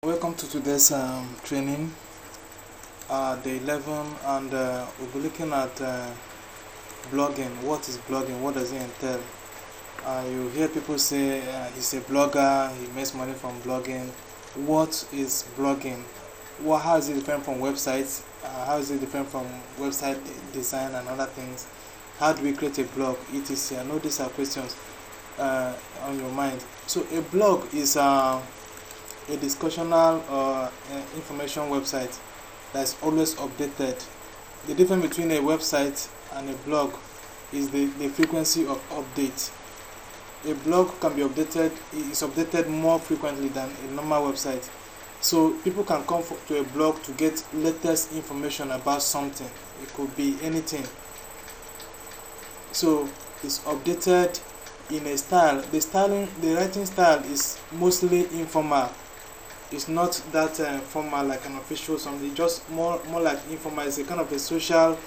Welcome to today's training, day 11, and we'll be looking at blogging. What is blogging? What does it entail? You hear people say he's a blogger, he makes money from blogging. What is blogging? How is it different from websites? How is it different from website design and other things? How do we create a blog? etc. I know these are questions on your mind. So a blog is a discussional or information website that's always updated. The difference between a website and a blog is the frequency of update. A blog can be updated, is updated more frequently than a normal website. So people can come to a blog to get latest information about something. It could be anything. So it's updated in a style. The writing style is mostly informal. It's not that formal like an official something, just more like informal. It's a kind of a social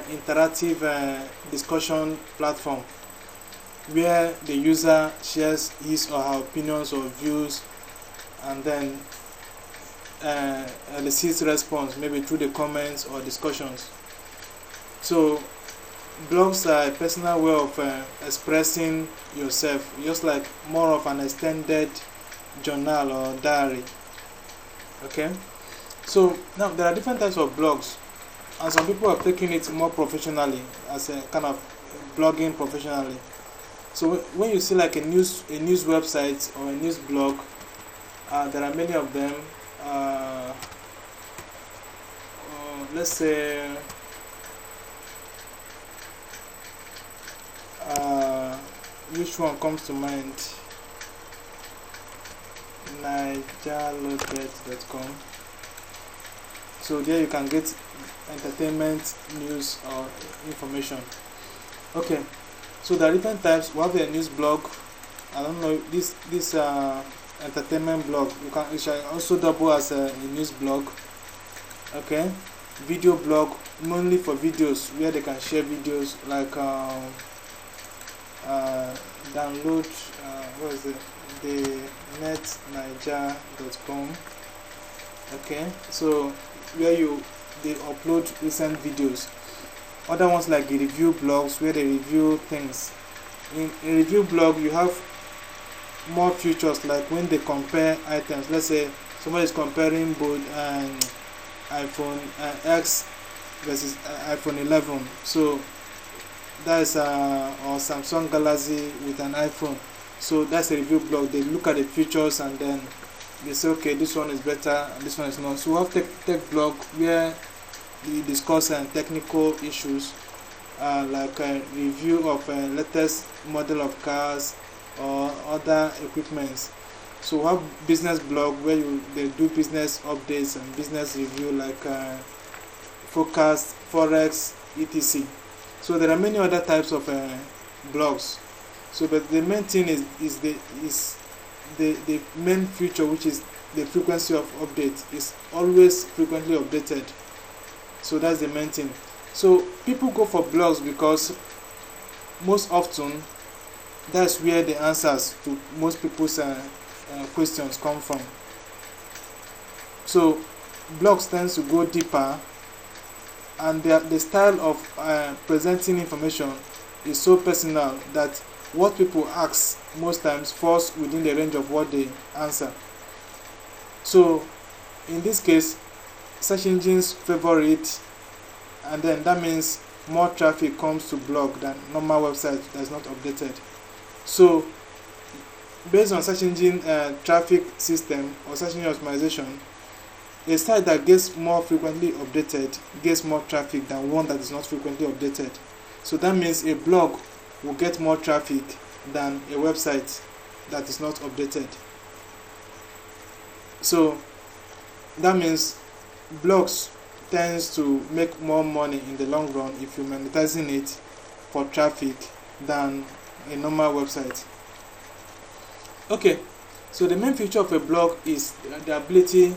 interactive discussion platform where the user shares his or her opinions or views and then elicits response maybe through the comments or discussions. So blogs are a personal way of expressing yourself, just like more of an extended journal or diary. Okay, so now there are different types of blogs, and some people are taking it more professionally as a kind of blogging professionally. So when you see like a news website or a news blog, there are many of them. Let's say which one comes to mind? nigerloadbet.com. So there you can get entertainment, news or information. Okay, so there are different types. We have a news blog. I don't know, this entertainment blog, it shall also double as a news blog. Okay, video blog, mainly for videos, where they can share videos like download what is it, the netniger.com. okay, so where they upload recent videos. Other ones like the review blogs, where they review things. In a review blog you have more features, like when they compare items. Let's say somebody is comparing both iPhone X versus iPhone 11, so that's or Samsung Galaxy with an iPhone. So that's a review blog. They look at the features and then they say, okay, this one is better and this one is not. So we have tech blog where we discuss technical issues, like a review of latest model of cars or other equipments. So we have business blog where they do business updates and business review, like forecast, forex, etc. So there are many other types of blogs. So, but the main thing is the main feature, which is the frequency of update is always frequently updated. So that's the main thing. So people go for blogs because most often that's where the answers to most people's questions come from. So blogs tends to go deeper, and the style of presenting information is so personal that what people ask most times falls within the range of what they answer. So in this case, search engines favor it, and then that means more traffic comes to blog than normal website that's not updated. So based on search engine traffic system or search engine optimization, a site that gets more frequently updated gets more traffic than one that is not frequently updated. So that means a blog will get more traffic than a website that is not updated. So that means blogs tends to make more money in the long run if you're monetizing it for traffic than a normal website. Okay, so the main feature of a blog is the ability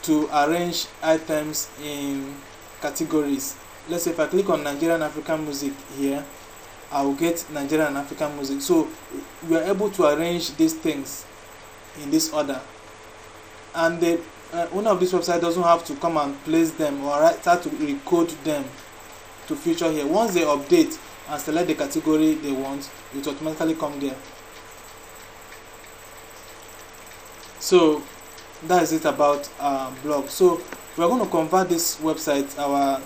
to arrange items in categories. Let's say if I click on Nigerian African music here, I will get Nigerian and African music. So we are able to arrange these things in this order. and the owner of this website doesn't have to come and place them or start to recode them to feature here. Once they update and select the category they want, it automatically come there. So that is it about blog. So we're going to convert this website, our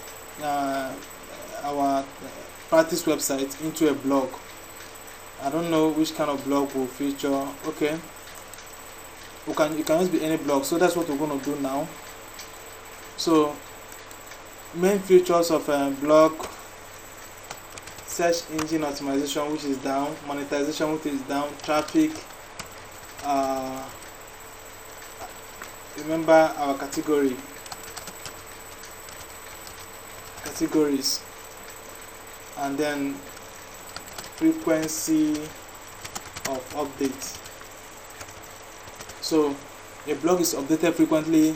practice website, into a blog. I don't know which kind of blog will feature. Okay, it can just be any blog. So that's what we're going to do now. So main features of a blog: search engine optimization, which is down; monetization, which is down; traffic. Remember our categories, and then frequency of updates. So a blog is updated frequently,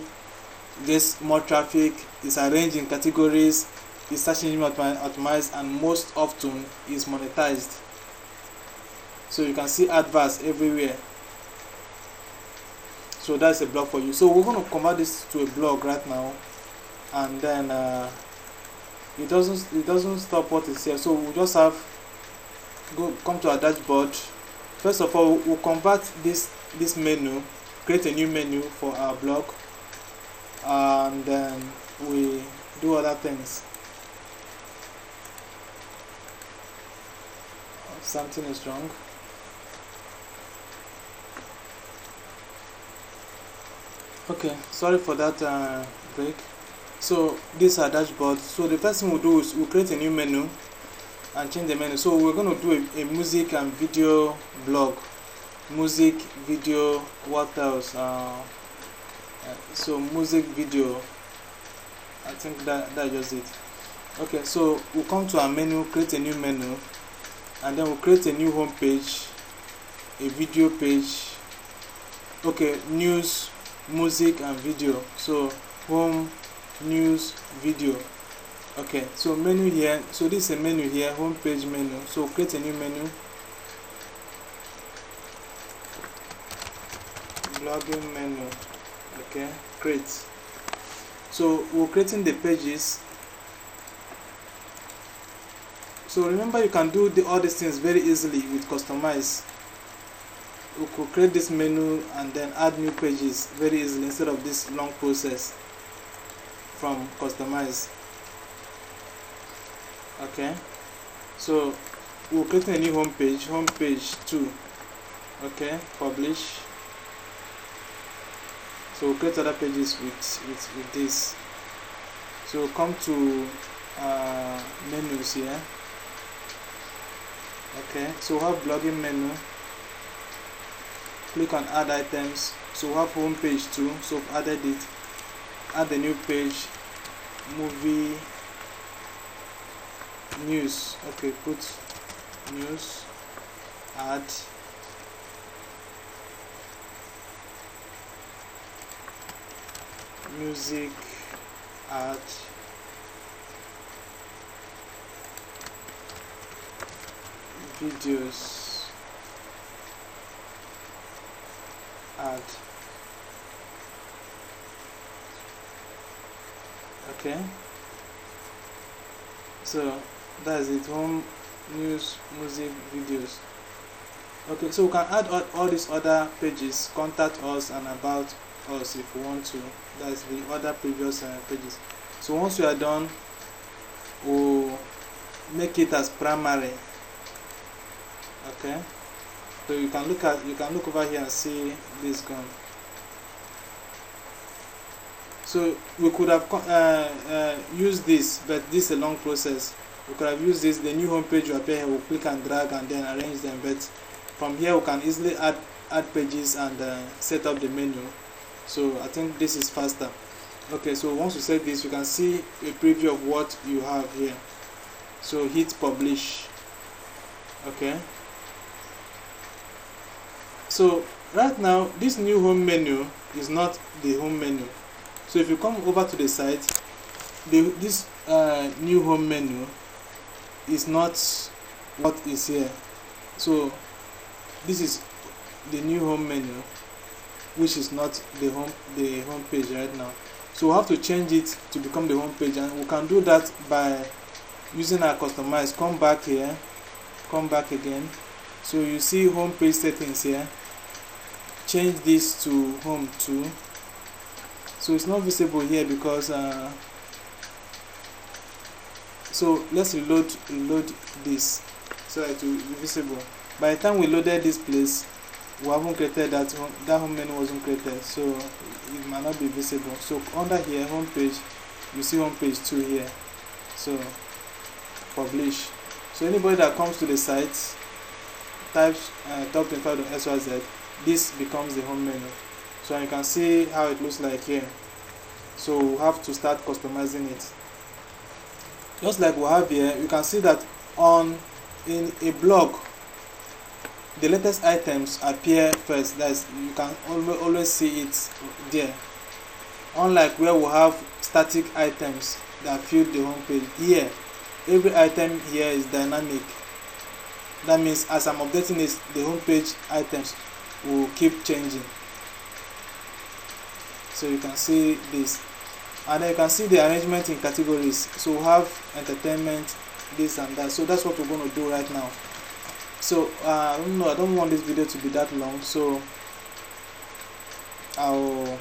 gets more traffic, is arranged in categories, is search engine optimized, and most often is monetized. So you can see adverts everywhere. So that's a blog for you. So we're going to convert this to a blog right now, and then it doesn't stop what is here. So we'll just come to our dashboard. First of all, we'll convert this menu, create a new menu for our blog, and then we do other things. Something is wrong. Okay, sorry for that break. So this is our dashboard. So the first thing we'll do is we'll create a new menu and change the menu. So we're going to do a music and video blog. Music, video, what else? So music, video. I think that's just it. Okay, so we'll come to our menu, create a new menu, and then we'll create a new home page, a video page. Okay, news, music and video. So home, news, video. Okay, so menu here. So this is a menu here, home page menu. So create a new menu, blogging menu. Okay, create. So we're creating the pages. So remember, you can do all these things very easily with customize. We could create this menu and then add new pages very easily instead of this long process from customize. Okay, so we're creating a new home page 2. Okay, publish. So we'll create other pages with this. So come to menus here. Okay, so we'll have blogging menu. Click on add items. So we have home page 2. So we've added it. Add the new page, movie, news. Okay, put news, add, music, add, videos, add. Okay, so that's it. Home, news, music, videos. Okay, so we can add all these other pages, contact us and about us if we want to. That's the other previous pages. So once we are done, we'll make it as primary. Okay, so you can look over here and see this gone. So we could have used this, but this is a long process. We could have used this. The new home page will appear here. We'll click and drag and then arrange them. But from here we can easily add pages and set up the menu. So I think this is faster. Okay, so once you set this, you can see a preview of what you have here. So hit publish. Okay. So right now this new home menu is not the home menu. So if you come over to the site, this new home menu is not what is here. So this is the new home menu. which is not the home page right now. So we have to change it to become the home page, and we can do that by using our customize. Come back here, come back again. So you see home page settings here. Change this to home too. So it's not visible here because so let's reload this so that it will be visible. By the time we loaded this place, we haven't created that home menu wasn't created, so it might not be visible. So under here, home page, you see home page 2 here. So publish. So anybody that comes to the site, types top25.xyz, this becomes the home menu. So you can see how it looks like here. So we have to start customizing it. Just like we have here, you can see that in a blog, the latest items appear first. That's, you can always see it there. Unlike where we have static items that fill the home page, here every item here is dynamic. That means as I'm updating this, the home page items will keep changing. So you can see this, and then you can see the arrangement in categories. So we have entertainment, this and that. So that's what we're going to do right now. So I don't want this video to be that long, so I'll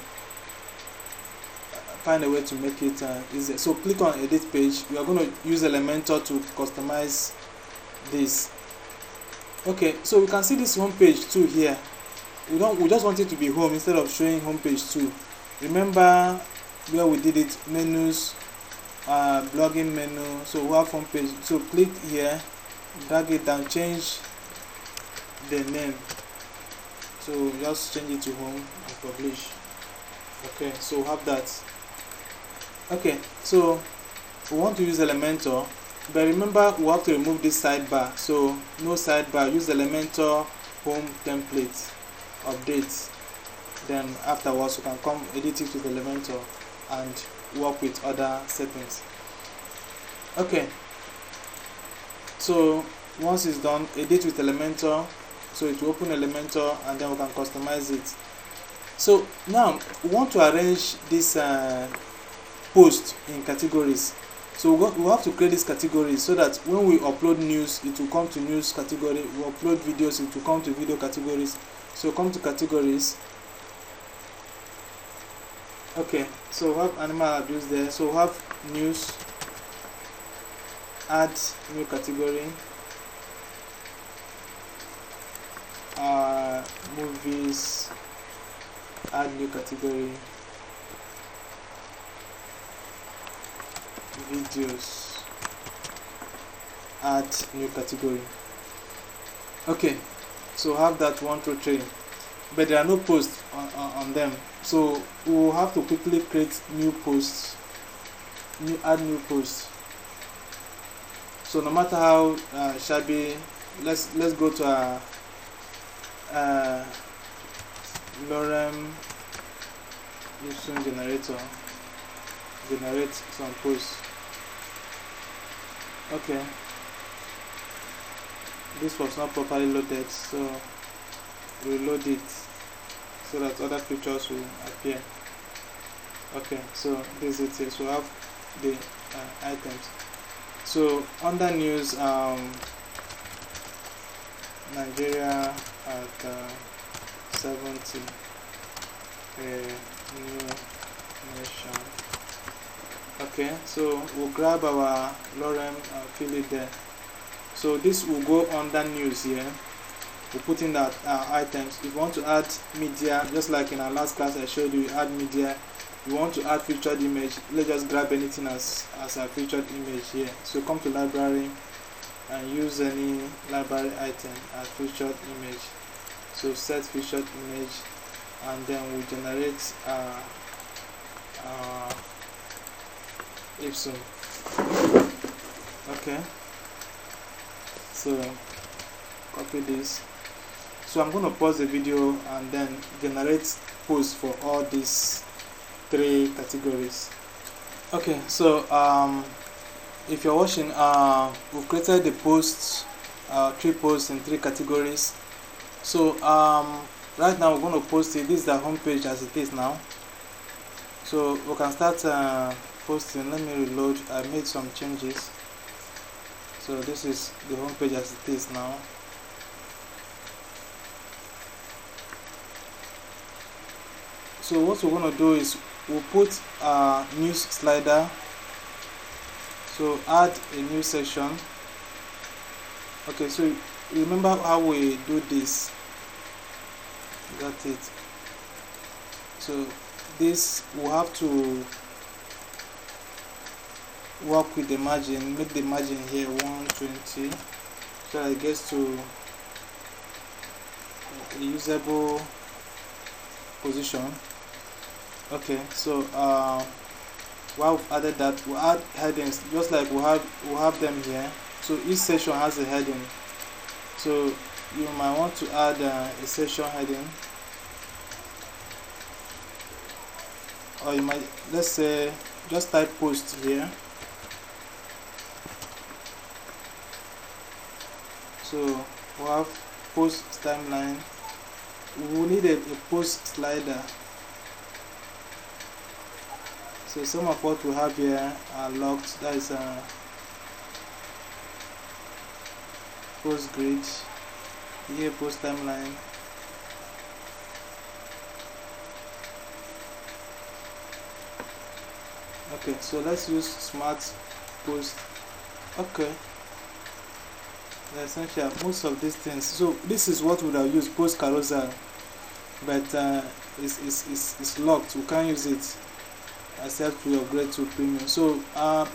find a way to make it easier. So click on edit page. We are going to use Elementor to customize this. Okay, so we can see this home page 2 here. We just want it to be home instead of showing home page 2. Remember where we did it, menus, blogging menu. So we have home page. So click here, drag it down, change the name. So just change it to home and publish. Okay, so we have that. Okay, so we want to use Elementor, but remember we have to remove this sidebar. So no sidebar, use Elementor home template, update. Then afterwards you can come edit it with Elementor and work with other settings. Okay, so once it's done, edit with Elementor. So it will open Elementor and then we can customize it. So now we want to arrange this post in categories. So we have to create these categories so that when we upload news, it will come to news category. We upload videos, it will come to video categories. So come to categories. Okay, so we have animal abuse there. So we have news, add new category, movies, add new category, videos, add new category. Okay, so have that 1, 2, 3, but there are no posts on them, so we will have to quickly create new posts, add new posts. So no matter how shabby, let's go to our lorem ipsum generator, generate some posts. Okay, this was not properly loaded, so reload it so that other features will appear. Okay, so this is it. So we have the items. So under news, Nigeria at 70, a new nation. Okay, so we'll grab our lorem and fill it there. So this will go under news here. We'll put in that items. If you want to add media, just like in our last class I showed you, add media. You want to add featured image, let's just grab anything as a featured image here. So come to library and use any library item as featured image. So set featured image, and then we'll generate ipsum. Okay, so copy this. So I'm going to pause the video and then generate posts for all these 3 categories. Okay, so if you're watching, we've created the posts, 3 posts in 3 categories. So right now we're going to post it. This is the home page as it is now, so we can start posting. Let me reload. I made some changes, so this is the home page as it is now. So what we're going to do is we'll put a news slider. So add a new section. Okay, so remember how we do this. Got it. So this we'll have to work with the margin, make the margin here 120 so that it gets to a usable position. Okay, so while we've added that, we'll add headings just like we'll have them here. So each section has a heading, so you might want to add a section heading, or you might, let's say, just type post here. So we'll have post timeline. We will need a post slider. So some of what we have here are locked. That is a post grid, here post timeline. Okay, so let's use smart post. Okay, the essential most of these things. So this is what we would have used post carousel, but it's locked. We can't use it except we upgrade to premium. So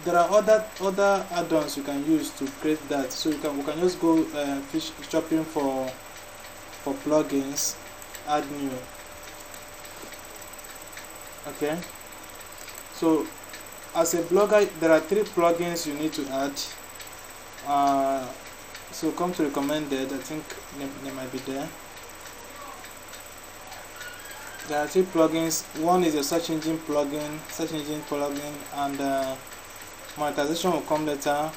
there are other add-ons you can use to create that. So we can just go fish shopping for plugins, add new. Okay, so as a blogger there are 3 plugins you need to add. So come to recommended. I think they might be there. There are 3 plugins. One is a search engine plugin, and monetization will come later.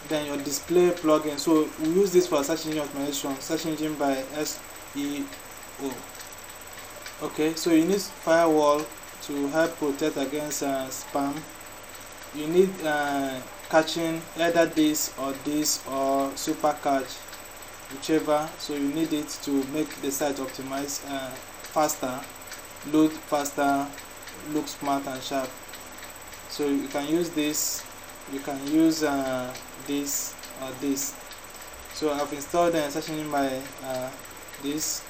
Then your display plugin. So we use this for search engine optimization, search engine by SEO. Okay, so you need firewall to help protect against spam. You need caching, either this or super cache, whichever. So you need it to make the site optimize faster, load faster, look smart and sharp. So you can use this, you can use this or this. So I've installed the search engine by this.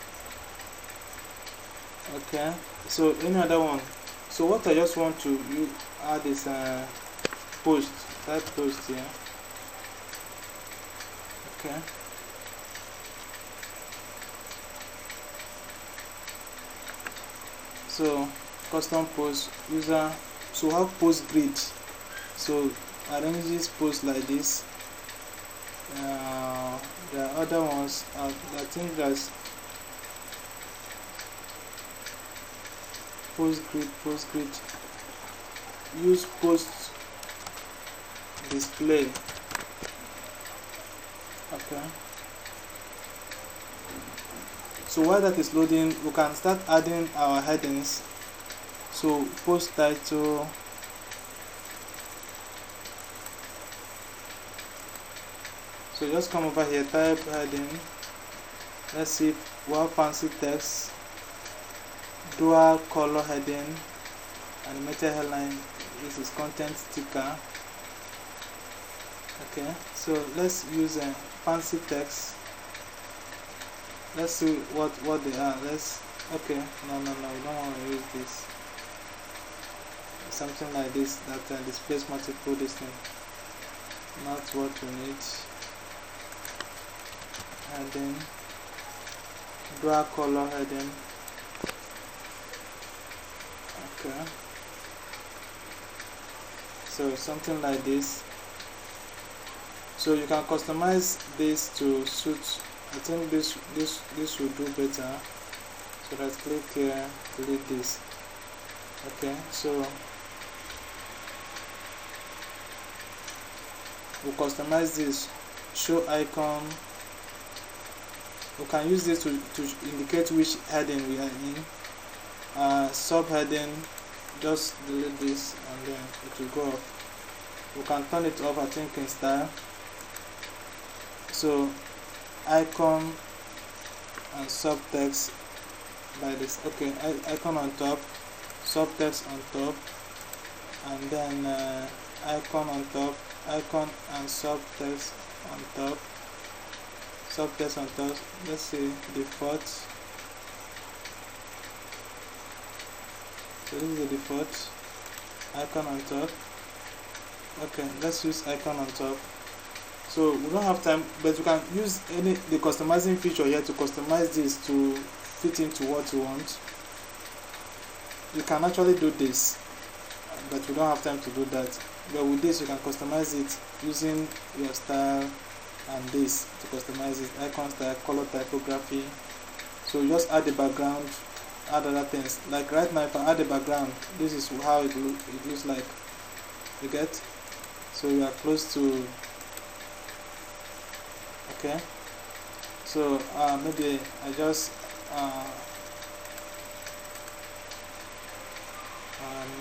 Okay, so any other one. So what I just want to add is post, type post here. Okay, so custom post user. So we have post grid. So arrange this post like this. There are other ones. I think there's post grid. Use post display. Okay, so while that is loading, we can start adding our headings. So post title, so just come over here, type heading. Let's see, we have fancy text, dual color heading, animated headline. This is content sticker. Okay, so let's use a fancy text. Let's see what they are. Okay, no, we don't want to use this. Something like this that displays multiple this thing. Not what we need. Heading, dual color heading. Okay, so something like this. So you can customize this to suit. I think this will do better. So let's click here, delete this. Okay, so we'll customize this. Show icon, we can use this to indicate which heading we are in. Subheading, just delete this and then it will go off. We can turn it off, I think, in style. So icon and subtext by this. Okay, icon on top, subtext on top, and then icon on top, icon and subtext on top, subtext on top. Let's see default. So this is the default icon on top. Okay, let's use icon on top. So we don't have time, but we can use the customizing feature here to customize this to fit into what you want. You can actually do this, but we don't have time to do that. But with this, you can customize it using your style and this to customize it. Icon style, color, typography. So you just add the background, add other things. Like right now, if I add the background, this is how it looks like. You get? So we are close to. Okay. So maybe I just I'm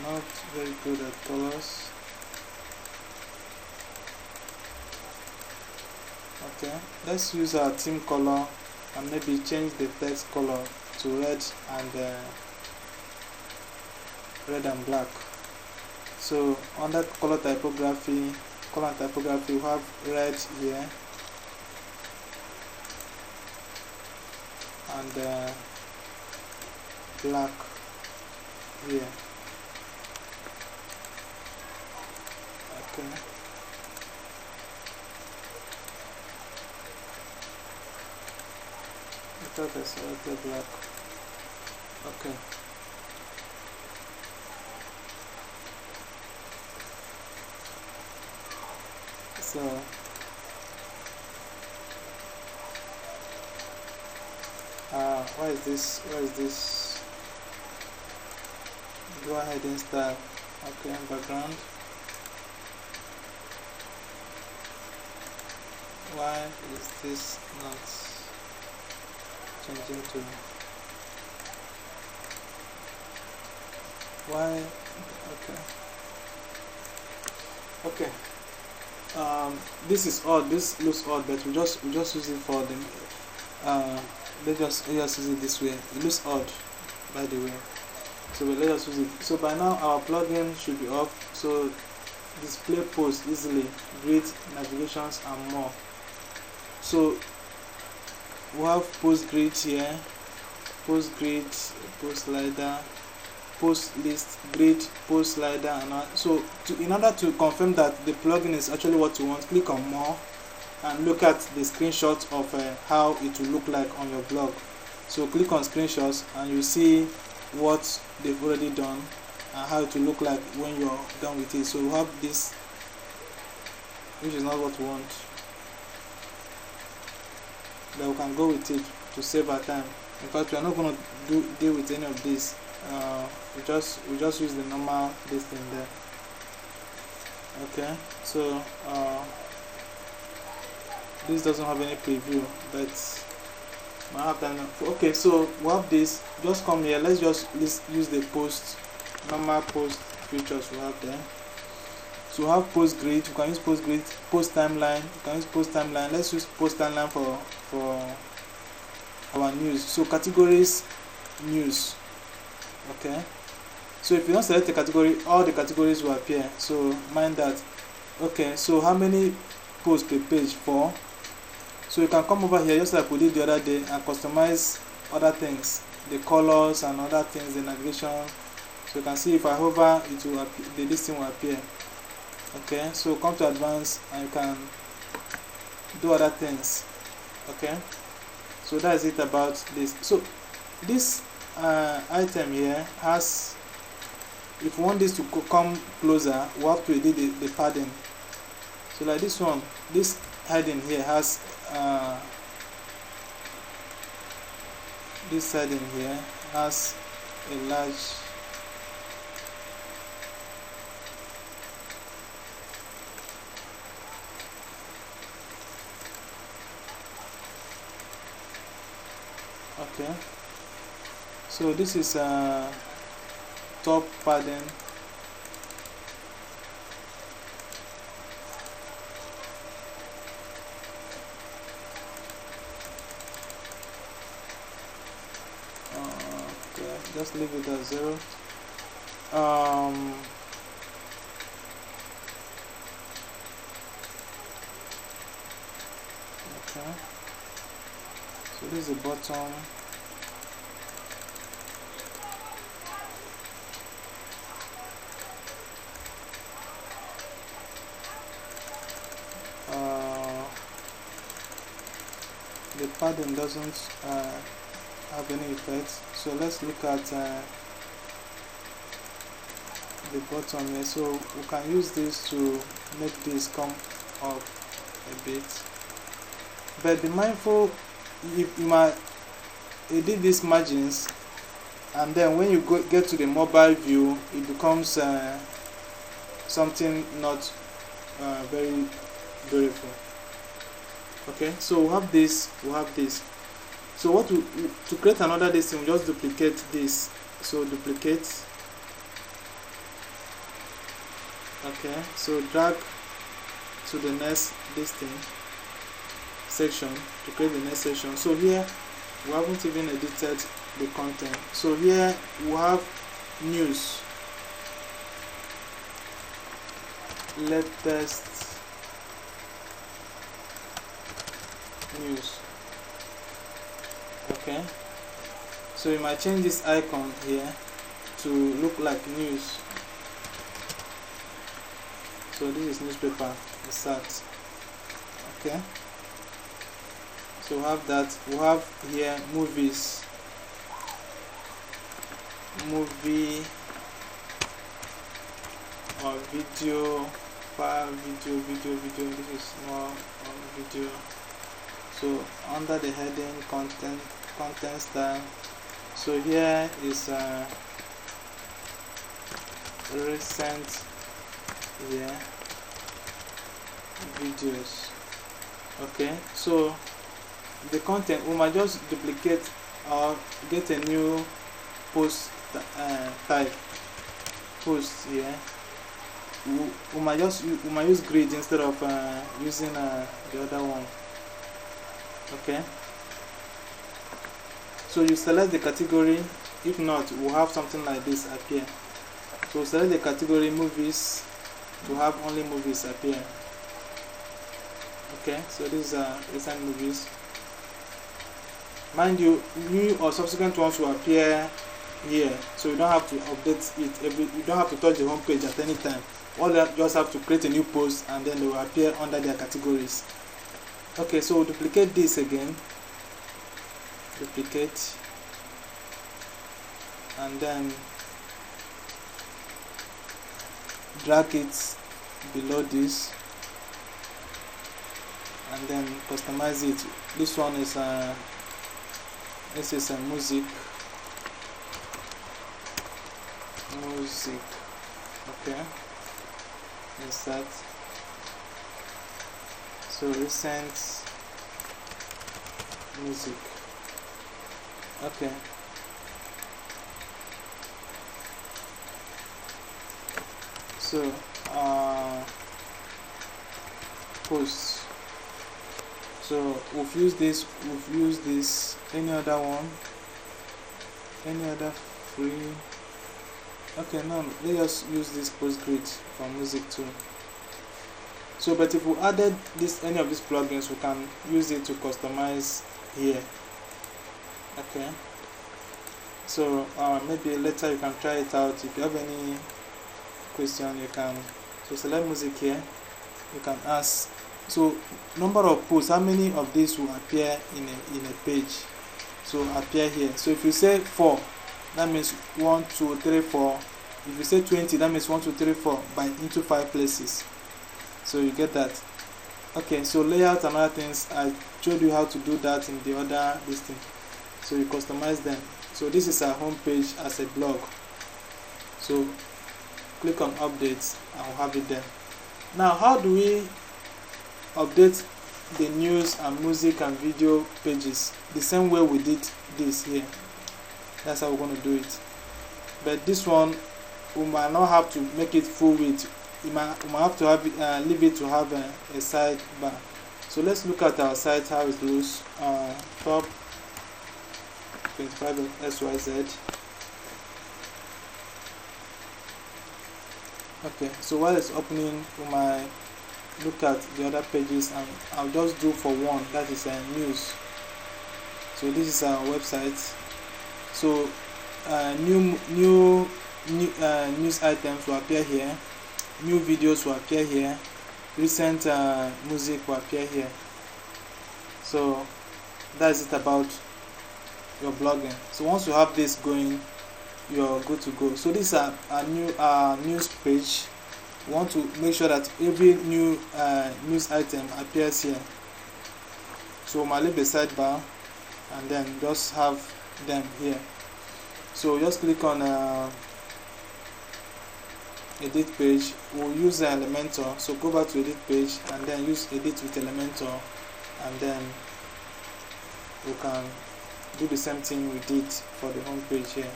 not very good at colors. Okay, let's use our theme color and maybe change the text color to red and black. So under color typography, we have red here and black here. Okay. I thought I selected black. Okay. So why is this go ahead and style. Okay, background. Why is this not changing to why? Okay. This is odd. This looks odd, but we just use it for the let's just use it this way. It looks odd, by the way. So let us use it. So by now our plugin should be off. So display post easily, grid, navigations, and more. So we have post grid here, post grid, post slider, post list, grid, post slider, and so in order to confirm that the plugin is actually what you want, click on more and look at the screenshot of how it will look like on your blog. So click on screenshots and you see what they've already done and how it will look like when you're done with it. So we have this, which is not what we want, but we can go with it to save our time. In fact, we are not going to deal with any of this. We just use the normal this thing there. Okay, so this doesn't have any preview, but I have done. Okay, so we have this. Just come here. Let's use the post, normal post features we have there. So we have post grid. You can use post grid, post timeline. You can use post timeline. Let's use post timeline for our news. So categories, news. Okay. So if you don't select a category, all the categories will appear. So mind that. Okay. So how many posts per page? 4. So you can come over here just like we did the other day and customize other things, the colors and other things, the navigation. So you can see if I hover, it will appear, the listing will appear. Okay, so come to advanced and you can do other things. Okay, so that is it about this. So this item here has, if you want this to come closer, we have to edit the padding. So like this one, this heading here has this heading here has a large Okay, so this is top padding. Okay, just leave it at 0. Okay, so this is the bottom. The padding doesn't have any effect, so let's look at the bottom here. So we can use this to make this come up a bit, but be mindful, if you might edit these margins and then when you get to the mobile view, it becomes something not very beautiful. Okay, so we have this, so what to create another this thing, we just duplicate this. So duplicate. Okay, so drag to the next this thing section to create the next section. So here we haven't even edited the content. So here we have news, latest news. Okay, so you might change this icon here to look like news. So this is newspaper, the start. Okay, so we have that. We have here movies, movie or video, file, video. This is more video. So under the heading content style, so here is recent here videos. Okay, so the content we might just duplicate or get a new post type, post here. We might use grid instead of using the other one. Okay, so you select the category. If not, we'll have something like this appear. So select the category movies to have only movies appear. Okay, so these are recent movies. Mind you, new or subsequent ones will appear here, so you don't have to update it you don't have to touch the home page at any time. All that, just have to create a new post and then they will appear under their categories. Okay, so duplicate this again, duplicate, and then drag it below this and then customize it. This one is this is a music. Okay, insert. So recent music. Okay, so posts. So we've used this, any other one, any other free. Okay, no, let's just use this post grid for music too. So but if we added this, any of these plugins, we can use it to customize here. Okay, so maybe later you can try it out. If you have any question, you can, so select music here, you can ask. So number of posts, how many of these will appear in a page? So appear here. So if you say 4, that means 1, 2, 3, 4. If you say 20, that means 1, 2, 3, 4 by into 5 places. So you get that. Okay, so layout and other things, I showed you how to do that in the other listing. So you customize them. So this is our home page as a blog. So click on updates and we'll have it there. Now how do we update the news and music and video pages the same way we did this here. That's how we're going to do it. But this one, we might not have to make it full width. We might have to have leave it to have a sidebar. So let's look at our site, how it looks. Top 25 SYZ. Okay, so while it's opening, we might look at the other pages, and I'll just do for one, that is news. So this is our website. So new news items will appear here, new videos will appear here, recent music will appear here. So that's it about your blogging. So once you have this going, you're good to go. So this is a new news page. We want to make sure that every new news item appears here. So I'll leave the sidebar and then just have them here. So just click on edit page. We'll use the Elementor. So go back to edit page and then use edit with Elementor, and then we can do the same thing we did for the home page here.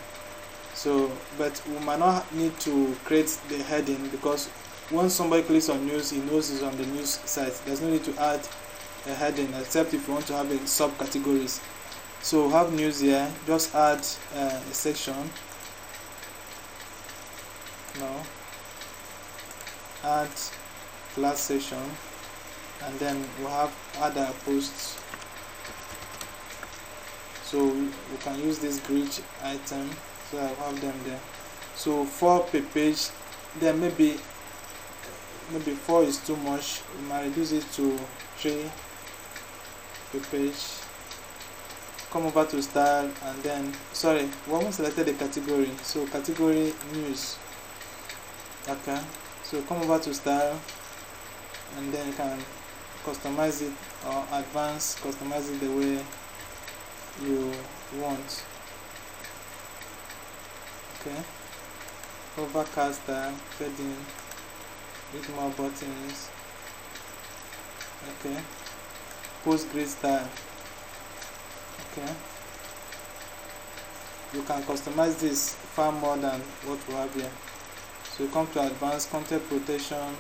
So, but we might not need to create the heading, because once somebody clicks on news, he knows it's on the news site. There's no need to add a heading, except if you want to have a subcategories. So have news here, just add a section. No, add class section, and then we'll have other posts. So we can use this grid item. So I have them there. So 4 per page. Then maybe 4 is too much. We might reduce it to 3 per page. Come over to style, and then we haven't selected the category. So category news. Okay. So come over to style, and then you can customize it, or customize it the way you want. Okay, overcast style, fading, with more buttons. Okay, post grid style. Okay, you can customize this far more than what we have here. So you come to advanced content protection,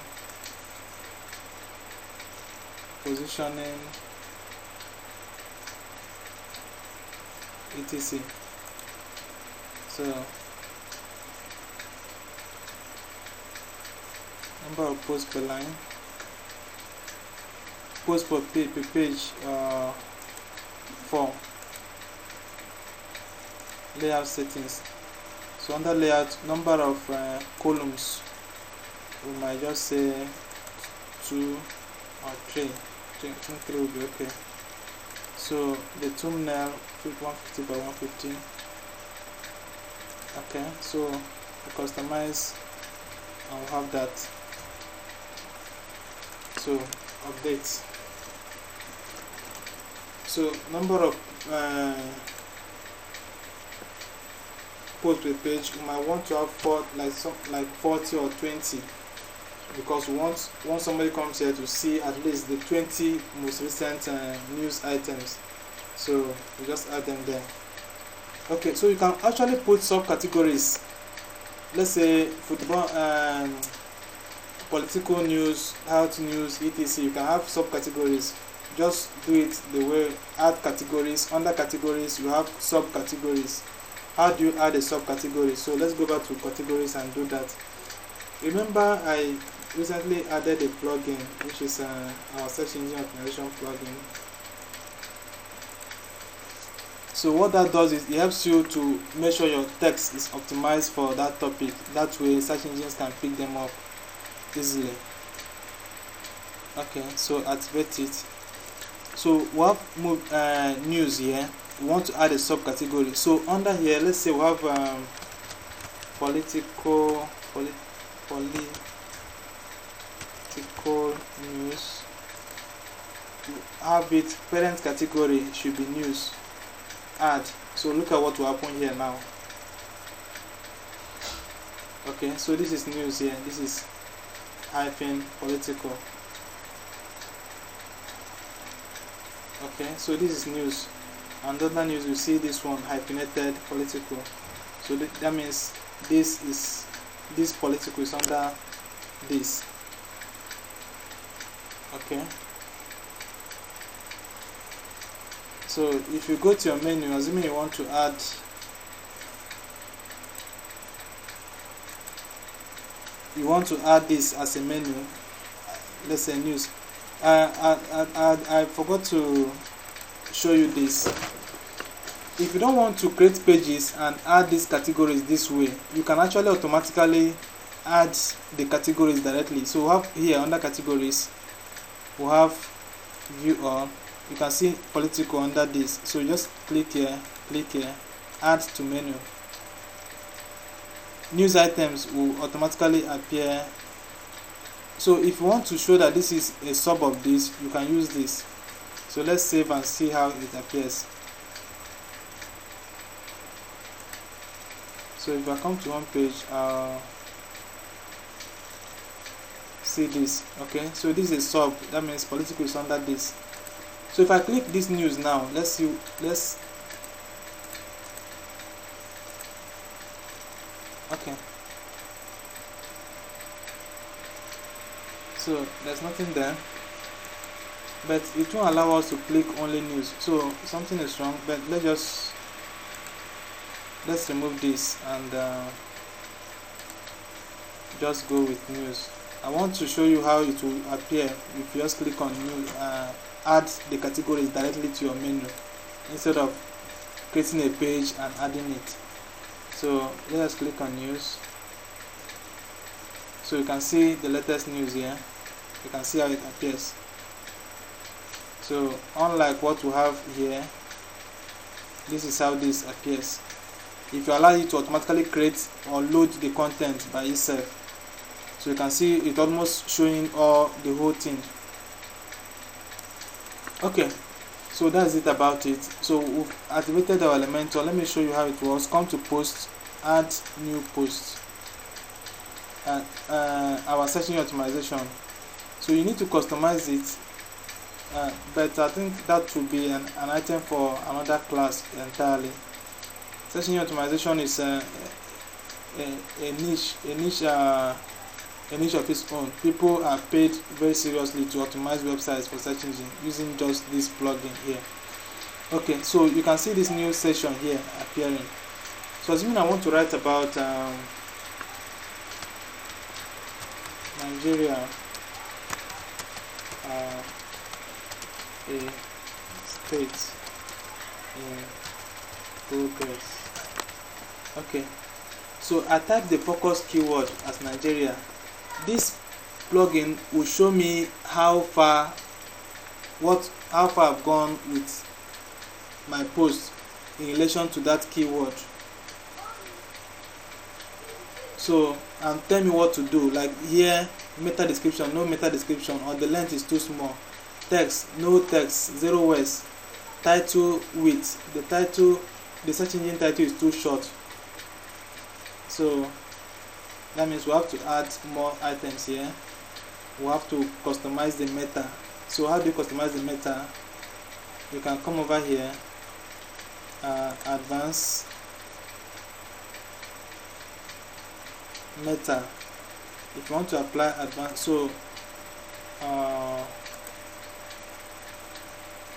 positioning, etc. So number of posts per line, post per page 4. Layout settings. So under layout, number of columns, we might just say 2 or 3. I think 3 will be okay. So the thumbnail 150 by 150. Okay, so we customize and we'll have that. So updates. So number of posts per page, we might want to have like 40 or 20, because once somebody comes here to see at least the 20 most recent news items. So we just add them there. Okay, so you can actually put subcategories. Let's say football, political news, health news, etc. You can have subcategories. Just do it the way, add categories. Under categories, you have subcategories. How do you add a subcategory? So let's go back to categories and do that. Remember, I recently added a plugin, which is our search engine optimization plugin. So what that does is it helps you to make sure your text is optimized for that topic. That way search engines can pick them up easily. Okay, so activate it. So we have news here. We want to add a subcategory. So under here, let's say we have political news. To have it, parent category should be news. Add. So look at what will happen here now. Okay, so this is news here. This is hyphen political. Okay, so this is news. And other news, you see this one hyphenated political. So that means this political is under this. Okay. So if you go to your menu, assuming you want to add this as a menu, let's say news. I forgot to show you this. If you don't want to create pages and add these categories this way, you can actually automatically add the categories directly. So we have here under categories, we have view all. You can see political under this. So you just click here, add to menu. News items will automatically appear. So if you want to show that this is a sub of this, you can use this. So let's save and see how it appears. So if I come to one page, I'll see this. Okay, so this is a sub, that means political is under this. So if I click this news now, let's see, okay. So there's nothing there, but it won't allow us to click only news. So something is wrong, but let's remove this and just go with news. I want to show you how it will appear if you just click on news, add the categories directly to your menu instead of creating a page and adding it. So let us click on news. So you can see the latest news here. You can see how it appears. So unlike what we have here, this is how this appears. If you allow it to automatically create or load the content by itself, so you can see it almost showing all the whole thing. Okay, so that's it about it. So we've activated our Elementor. Let me show you how it works. Come to post, add new post, and our search engine optimization. So you need to customize it, but I think that will be an item for another class entirely. Search engine optimization is a niche of its own. People are paid very seriously to optimize websites for search engine using just this plugin here. Okay, so you can see this new section here appearing. So assuming I want to write about Nigeria, a state in progress. Okay, so I type the focus keyword as Nigeria. This plugin will show me how far I've gone with my post in relation to that keyword. So, and tell me what to do. Like here, meta description, no meta description, or the length is too small. Text, no text, 0 words. Title width, the search engine title is too short. So that means we have to add more items here. We have to customize the meta. So how do you customize the meta? You can come over here, advanced meta. If you want to apply advanced, so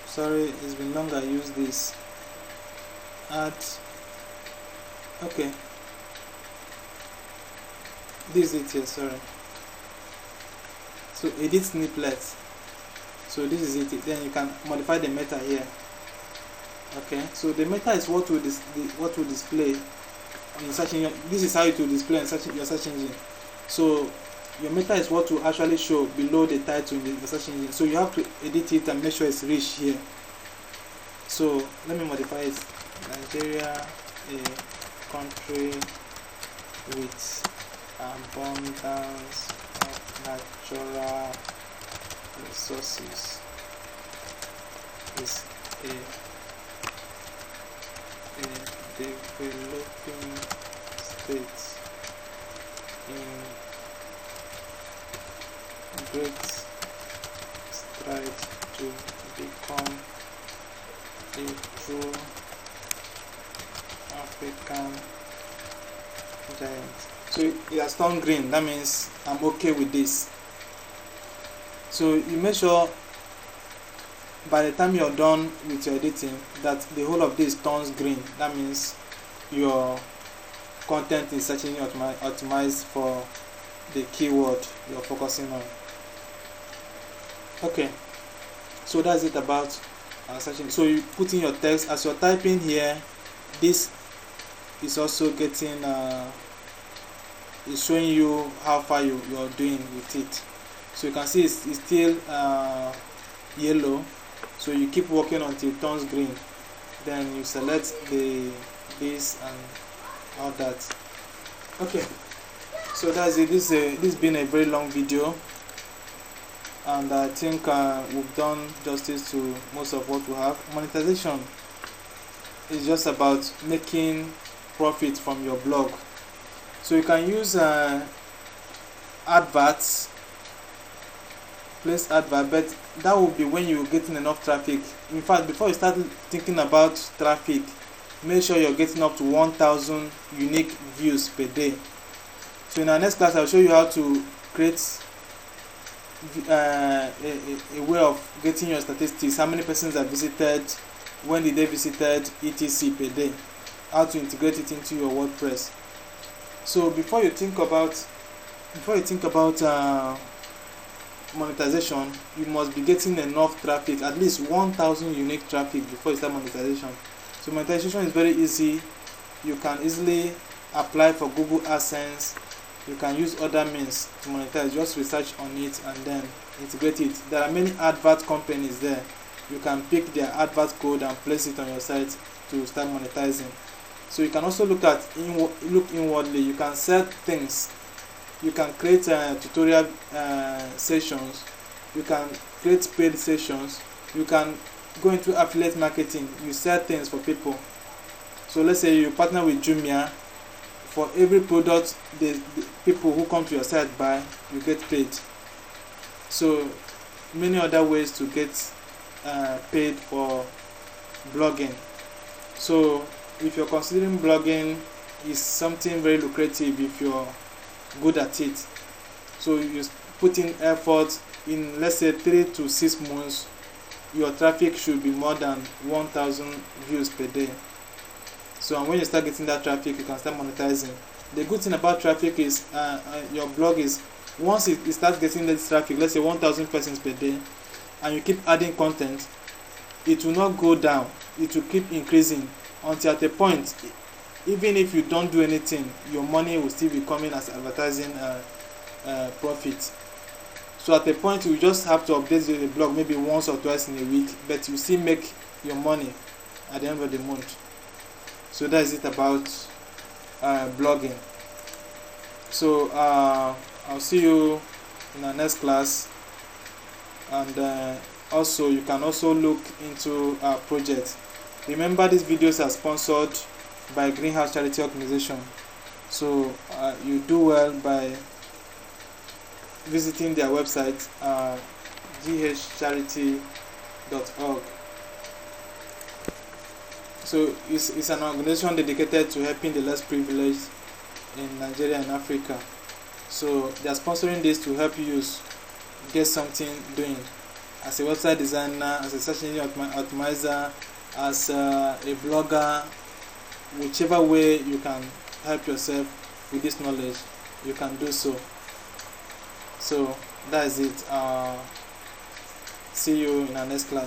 sorry, it's been long I used this. Add, okay, this is it here, sorry. So edit snippet. So this is it. Then you can modify the meta here. Okay, so the meta is what will display on your search engine. This is how it will display on your search engine. So your meta is what will actually show below the title in the search engine. So you have to edit it and make sure it's rich here. So let me modify it. Nigeria, a country with abundance of natural resources, is a developing state in great strides to become giant. So it has turned green. That means I'm okay with this. So you make sure by the time you're done with your editing that the whole of this turns green. That means your content is actually optimized for the keyword you're focusing on. Okay, so that's it about searching. So you put in your text as you're typing here. This is also getting is showing you how far you're doing with it. So you can see it's still yellow. So you keep working until it turns green. Then you select this and all that. Okay, so that's it. This has been a very long video, and I think we've done justice to most of what we have. Monetization is just about making profit from your blog. So you can use adverts, place advert, but that will be when you're getting enough traffic. In fact, before you start thinking about traffic, make sure you're getting up to 1,000 unique views per day. So in our next class, I'll show you how to create a way of getting your statistics, how many persons have visited, when did they visited, etc. per day, how to integrate it into your WordPress. So before you think about monetization, you must be getting enough traffic, at least 1,000 unique traffic before you start monetization. So monetization is very easy. You can easily apply for Google AdSense. You can use other means to monetize. Just research on it and then integrate it. There are many advert companies there. You can pick their advert code and place it on your site to start monetizing. So you can also look inwardly. You can set things. You can create tutorial sessions. You can create paid sessions. You can go into affiliate marketing. You sell things for people. So let's say you partner with Jumia. For every product the people who come to your site buy, you get paid. So many other ways to get paid for blogging. So if you're considering blogging, is something very lucrative if you're good at it. So you put in effort. In let's say 3 to 6 months, your traffic should be more than 1,000 views per day. So and when you start getting that traffic, you can start monetizing. The good thing about traffic is your blog is, once it starts getting this traffic, let's say 1,000 persons per day, and you keep adding content, it will not go down. It will keep increasing until at a point, even if you don't do anything, your money will still be coming as advertising profit. So at a point, you just have to update the blog maybe once or twice in a week, but you still make your money at the end of the month. So that is it about blogging. So I'll see you in our next class, and also you can also look into our project. Remember, these videos are sponsored by Greenhouse Charity Organization, so you do well by visiting their website, ghcharity.org. So it's an organization dedicated to helping the less privileged in Nigeria and Africa. So they are sponsoring this to help you get something doing as a website designer, as a search engine optimizer, as a blogger. Whichever way you can help yourself with this knowledge, you can do so. So that is it. See you in our next class.